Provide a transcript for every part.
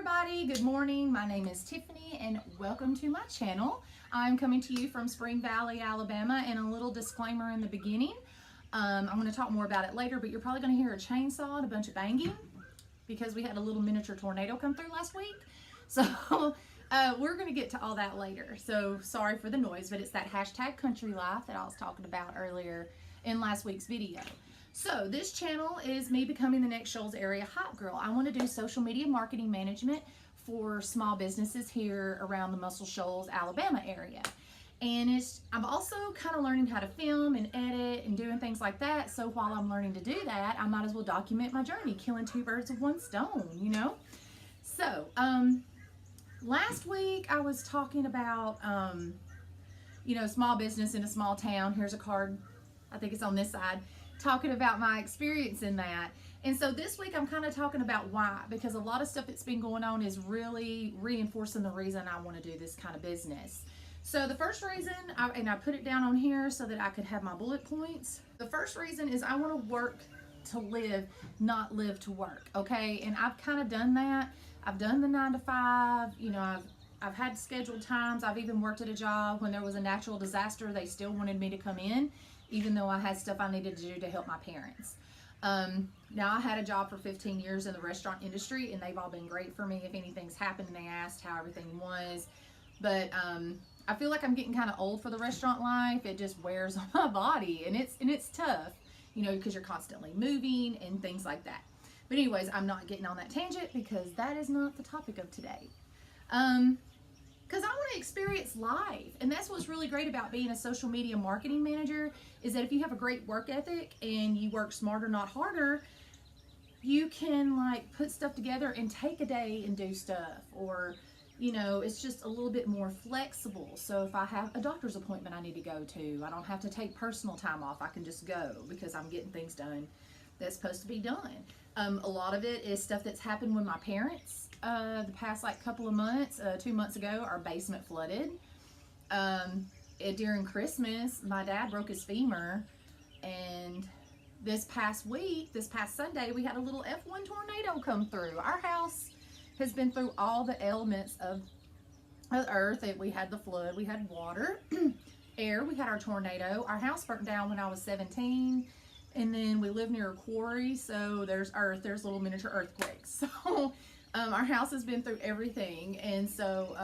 everybody, good morning. My name is Tiffany and welcome to my channel. I'm coming to you from Spring Valley, Alabama, and a little disclaimer in the beginning. I'm going to talk more about it later, but you're probably going to hear a chainsaw and a bunch of banging because we had a little miniature tornado come through last week. So we're going to get to all that later. So sorry for the noise, but it's that hashtag country life that I was talking about earlier in last week's video. So this channel is me becoming the next Shoals area hot girl. I want to do social media marketing management for small businesses here around the Muscle Shoals, Alabama area. And I'm also kind of learning how to film and edit and doing things like that. So while I'm learning to do that, I might as well document my journey, killing two birds with one stone, you know? So, last week I was talking about, small business in a small town. Here's a card. I think it's on this side. Talking about my experience in that. And so this week I'm kind of talking about why, because a lot of stuff that's been going on is really reinforcing the reason I want to do this kind of business. So the first reason, and I put it down on here so that I could have my bullet points. The first reason is I want to work to live, not live to work. Okay. And I've kind of done that. I've done the 9 to 5, I've had scheduled times. I've even worked at a job when there was a natural disaster. They still wanted me to come in, even though I had stuff I needed to do to help my parents. Now I had a job for 15 years in the restaurant industry, and they've all been great for me. If anything's happened and they asked how everything was, but I feel like I'm getting kind of old for the restaurant life. It just wears on my body, and it's tough, because you're constantly moving and things like that. But anyways, I'm not getting on that tangent because that is not the topic of today. Because I want to experience life, and that's what's really great about being a social media marketing manager, is that if you have a great work ethic and you work smarter, not harder, you can put stuff together and take a day and do stuff, or it's just a little bit more flexible. So if I have a doctor's appointment I need to go to, I don't have to take personal time off. I can just go because I'm getting things done that's supposed to be done. A lot of it is stuff that's happened with my parents. The past couple of months, 2 months ago, our basement flooded. During Christmas, my dad broke his femur, and this past Sunday, we had a little F1 tornado come through. Our house has been through all the elements of earth. We had the flood, we had water, air, we had our tornado. Our house burnt down when I was 17. And then we live near a quarry, so there's earth, there's little miniature earthquakes. So our house has been through everything. And so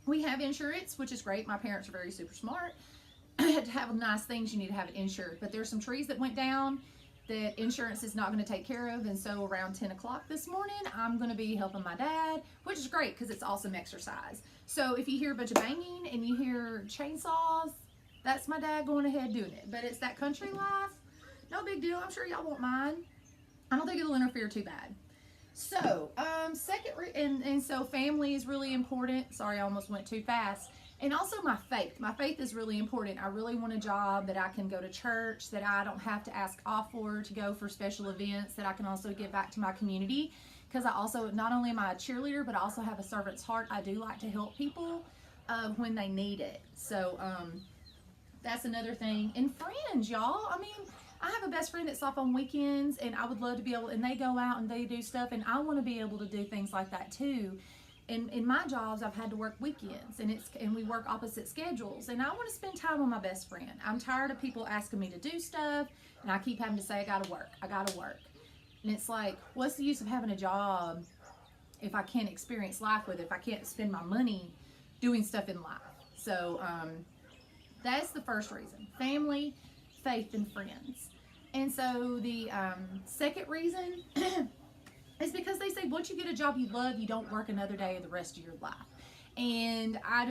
we have insurance, which is great. My parents are very super smart. To have nice things, you need to have it insured. But there's some trees that went down that insurance is not going to take care of. And so around 10 o'clock this morning, I'm going to be helping my dad, which is great because it's awesome exercise. So if you hear a bunch of banging and you hear chainsaws, that's my dad going ahead doing it. But it's that country life. No big deal. I'm sure y'all won't mind. I don't think it'll interfere too bad. So, so family is really important. Sorry, I almost went too fast. And also my faith. My faith is really important. I really want a job that I can go to church, that I don't have to ask off for to go for special events, that I can also give back to my community. Because I also, not only am I a cheerleader, but I also have a servant's heart. I do like to help people when they need it. So, that's another thing. And friends, y'all. I have a best friend that's off on weekends, and I would love to be able, and they go out and they do stuff, and I want to be able to do things like that too. And in my jobs, I've had to work weekends, and we work opposite schedules, and I want to spend time with my best friend. I'm tired of people asking me to do stuff, and I keep having to say, I gotta work. And it's like, what's the use of having a job if I can't experience life with it, if I can't spend my money doing stuff in life? So that's the first reason. Family, faith, and friends. And so the second reason is because they say once you get a job you love, you don't work another day of the rest of your life. And I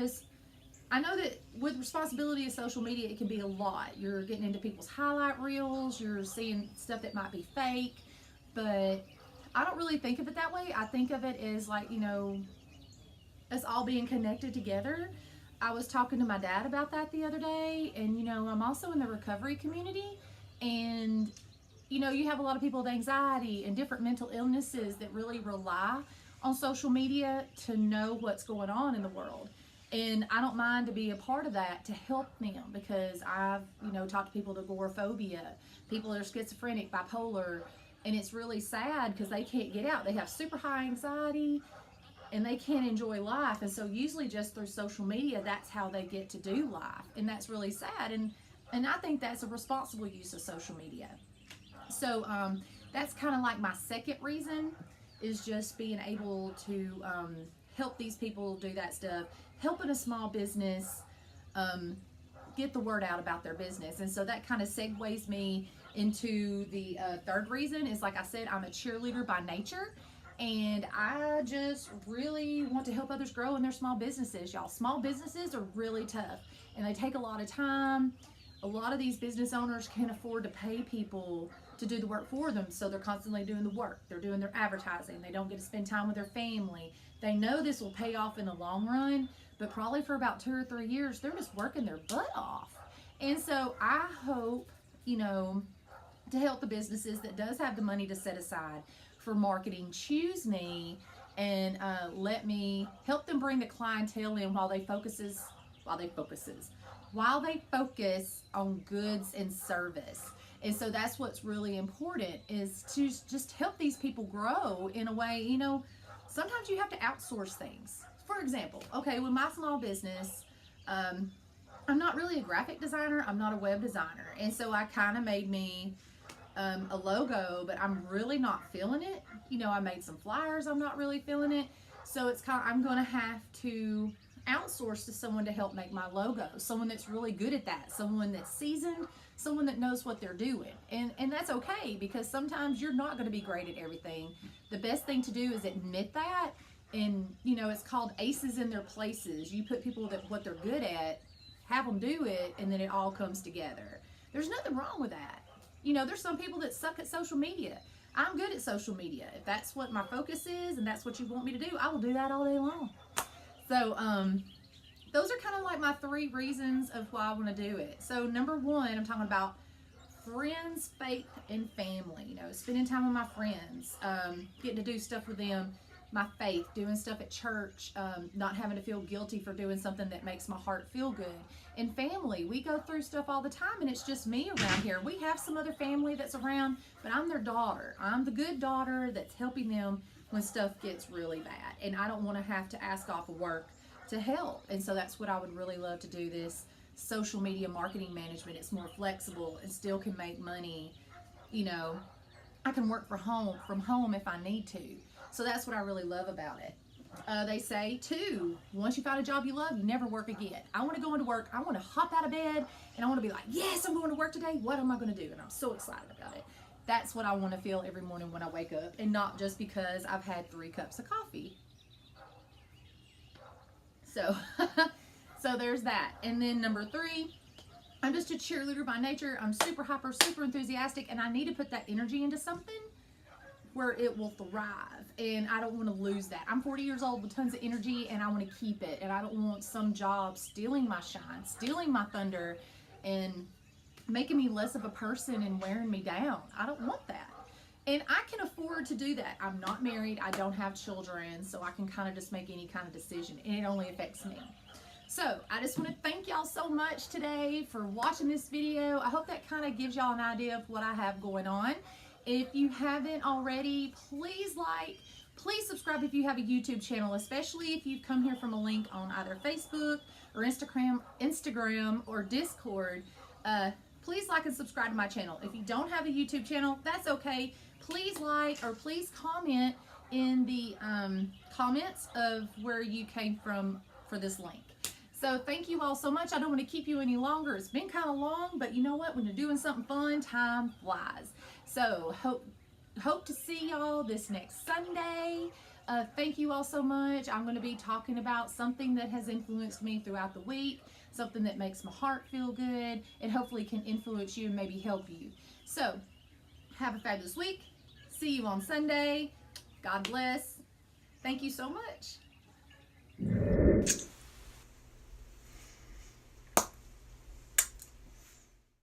know that with responsibility of social media, it can be a lot. You're getting into people's highlight reels, you're seeing stuff that might be fake, but I don't really think of it that way. I think of it as us all being connected together. I was talking to my dad about that the other day, and I'm also in the recovery community, and you have a lot of people with anxiety and different mental illnesses that really rely on social media to know what's going on in the world. And I don't mind to be a part of that to help them, because I've talked to people with agoraphobia, people that are schizophrenic, bipolar, And it's really sad because they can't get out. They have super high anxiety and they can't enjoy life. And so usually just through social media, that's how they get to do life. And that's really sad. And I think that's a responsible use of social media. So that's kind of like my second reason, is just being able to help these people do that stuff, helping a small business get the word out about their business. And so that kind of segues me into the third reason is, like I said, I'm a cheerleader by nature. And I just really want to help others grow in their small businesses, y'all. Small businesses are really tough and they take a lot of time. A lot of these business owners can't afford to pay people to do the work for them, so they're constantly doing the work. They're doing their advertising. They don't get to spend time with their family. They know this will pay off in the long run, but probably for about 2 or 3 years, they're just working their butt off. And so I hope, to help the businesses that does have the money to set aside for marketing, choose me and let me help them bring the clientele in while they focus on goods and service. And so that's what's really important, is to just help these people grow in a way. Sometimes you have to outsource things. For example, okay, with my small business, I'm not really a graphic designer. I'm not a web designer. And so I kind of made me a logo, but I'm really not feeling it. I made some flyers. I'm not really feeling it. So I'm going to have to outsource to someone to help make my logo. Someone that's really good at that. Someone that's seasoned. Someone that knows what they're doing. And that's okay, because sometimes you're not going to be great at everything. The best thing to do is admit that. And, it's called aces in their places. You put people that what they're good at, have them do it, and then it all comes together. There's nothing wrong with that. There's some people that suck at social media. I'm good at social media. If that's what my focus is and that's what you want me to do, I will do that all day long. So, those are kind of like my 3 reasons of why I want to do it. So number 1, I'm talking about friends, faith, and family. Spending time with my friends, getting to do stuff with them. My faith, doing stuff at church, not having to feel guilty for doing something that makes my heart feel good. And family, we go through stuff all the time, and it's just me around here. We have some other family that's around, but I'm their daughter. I'm the good daughter that's helping them when stuff gets really bad. And I don't want to have to ask off of work to help. And so that's what I would really love to do, this social media marketing management. It's more flexible and still can make money. I can work from home if I need to. So that's what I really love about it. They say, too, once you find a job you love, you never work again. I want to go into work. I want to hop out of bed and I want to be like, yes, I'm going to work today. What am I going to do? And I'm so excited about it. That's what I want to feel every morning when I wake up, and not just because I've had 3 cups of coffee. So, so there's that. And then number 3, I'm just a cheerleader by nature. I'm super hyper, super enthusiastic, and I need to put that energy into something where it will thrive. And I don't want to lose that. I'm 40 years old with tons of energy, and I want to keep it. And I don't want some job stealing my shine, stealing my thunder, and making me less of a person and wearing me down. I don't want that. And I can afford to do that. I'm not married. I don't have children, so I can kind of just make any kind of decision, and it only affects me. So I just want to thank y'all so much today for watching this video. I hope that kind of gives y'all an idea of what I have going on. If you haven't already, please like, please subscribe if you have a YouTube channel, especially if you've come here from a link on either Facebook or Instagram or Discord. Please like and subscribe to my channel. If you don't have a YouTube channel, that's okay. Please like or please comment in the comments of where you came from for this link. So thank you all so much. I don't want to keep you any longer. It's been kind of long, but you know what? When you're doing something fun, time flies. So hope to see y'all this next Sunday. Thank you all so much. I'm going to be talking about something that has influenced me throughout the week, something that makes my heart feel good, and hopefully can influence you and maybe help you. So have a fabulous week. See you on Sunday. God bless. Thank you so much.